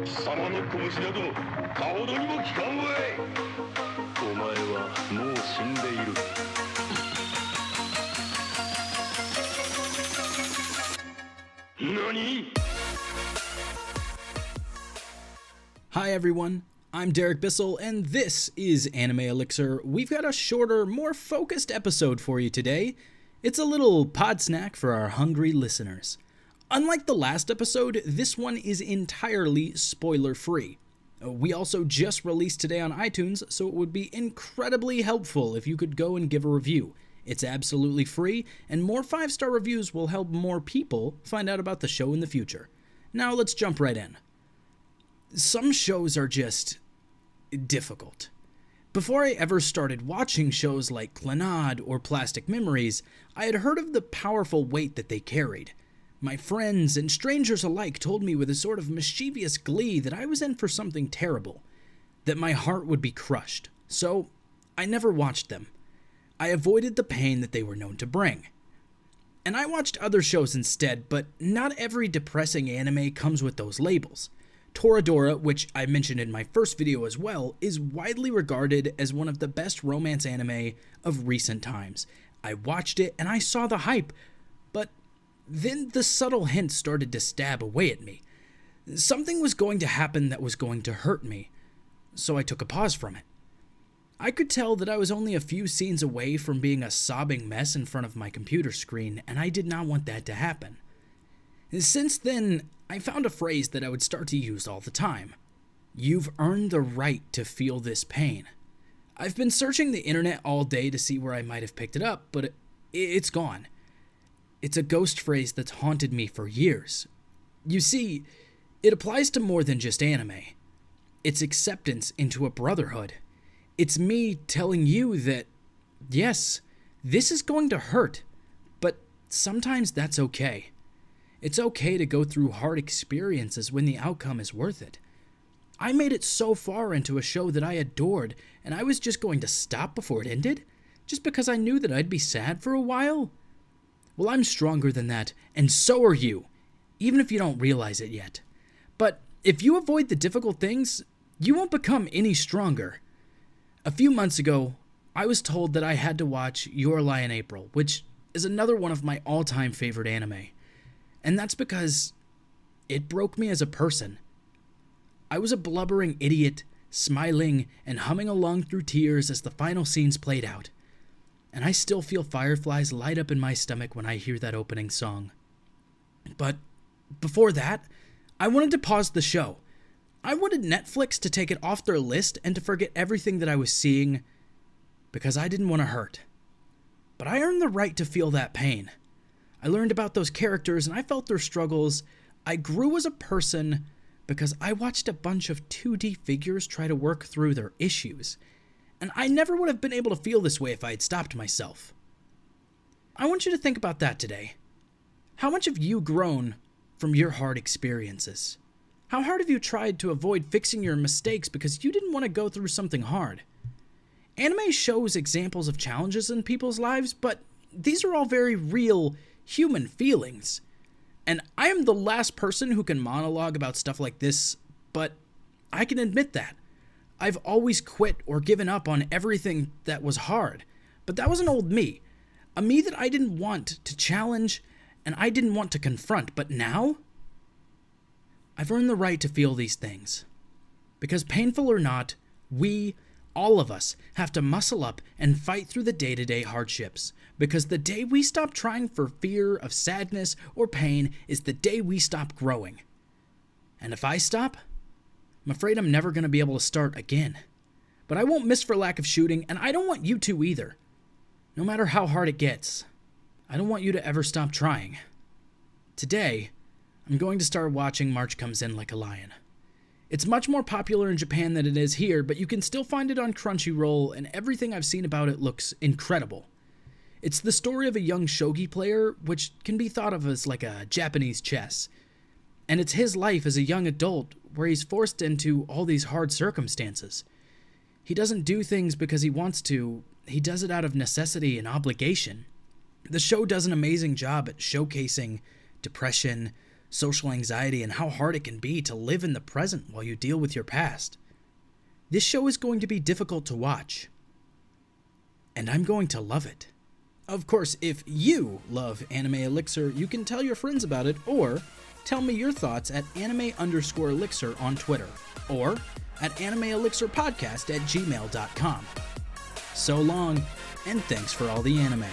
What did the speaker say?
貴様の拳などかほどにも効かんわい。お前はもう死んでいる。何？ Hi everyone, I'm Derek Bissell, and this is Anime Elixir. We've got a shorter, more focused episode for you today. It's a little Podsnack for our hungry listeners. Unlike the last episode, this one is entirely spoiler-free. We also just released today on iTunes, so it would be incredibly helpful if you could go and give a review. It's absolutely free, and more 5-star reviews will help more people find out about the show in the future. Now let's jump right in. Some shows are just difficult. Before I ever started watching shows like Clannad or Plastic Memories, I had heard of the powerful weight that they carried. My friends and strangers alike told me with a sort of mischievous glee that I was in for something terrible, that my heart would be crushed, so I never watched them. I avoided the pain that they were known to bring. And I watched other shows instead, but not every depressing anime comes with those labels. Toradora, which I mentioned in my first video as well, is widely regarded as one of the best romance anime of recent times. I watched it and I saw the hype, but then the subtle hints started to stab away at me. Something was going to happen that was going to hurt me, so I took a pause from it. I could tell that I was only a few scenes away from being a sobbing mess in front of my computer screen, and I did not want that to happen. Since then, I found a phrase that I would start to use all the time. You've earned the right to feel this pain. I've been searching the internet all day to see where I might have picked it up, but it's gone. It's a ghost phrase that's haunted me for years. You see, it applies to more than just anime. It's acceptance into a brotherhood. It's me telling you that, yes, this is going to hurt, but sometimes that's okay. It's okay to go through hard experiences when the outcome is worth it. I made it so far into a show that I adored, and I was just going to stop before it ended? Just because I knew that I'd be sad for a while? Well, I'm stronger than that, and so are you, even if you don't realize it yet. But if you avoid the difficult things, you won't become any stronger. A few months ago, I was told that I had to watch Your Lie in April, which is another one of my all-time favorite anime. And that's because it broke me as a person. I was a blubbering idiot, smiling and humming along through tears as the final scenes played out. And I still feel fireflies light up in my stomach when I hear that opening song. But before that, I wanted to pause the show. I wanted Netflix to take it off their list and to forget everything that I was seeing because I didn't want to hurt. But I earned the right to feel that pain. I learned about those characters and I felt their struggles. I grew as a person because I watched a bunch of 2D figures try to work through their issues. And I never would have been able to feel this way if I had stopped myself. I want you to think about that today. How much have you grown from your hard experiences? How hard have you tried to avoid fixing your mistakes because you didn't want to go through something hard? Anime shows examples of challenges in people's lives, but these are all very real human feelings. And I am the last person who can monologue about stuff like this, but I can admit that. I've always quit or given up on everything that was hard, but that was an old me. A me that I didn't want to challenge and I didn't want to confront, but now I've earned the right to feel these things. Because painful or not, we, all of us, have to muscle up and fight through the day-to-day hardships. Because the day we stop trying for fear of sadness or pain is the day we stop growing. And if I stop, I'm afraid I'm never going to be able to start again. But I won't miss for lack of shooting, and I don't want you to either. No matter how hard it gets, I don't want you to ever stop trying. Today, I'm going to start watching March Comes In Like a Lion. It's much more popular in Japan than it is here, but you can still find it on Crunchyroll, and everything I've seen about it looks incredible. It's the story of a young shogi player, which can be thought of as like a Japanese chess. And it's his life as a young adult where he's forced into all these hard circumstances. He doesn't do things because he wants to, he does it out of necessity and obligation. The show does an amazing job at showcasing depression, social anxiety, and how hard it can be to live in the present while you deal with your past. This show is going to be difficult to watch, and I'm going to love it. Of course, if you love Anime Elixir, you can tell your friends about it, or tell me your thoughts at anime_elixir on Twitter, or at animeelixirpodcast@gmail.com. So long, and thanks for all the anime.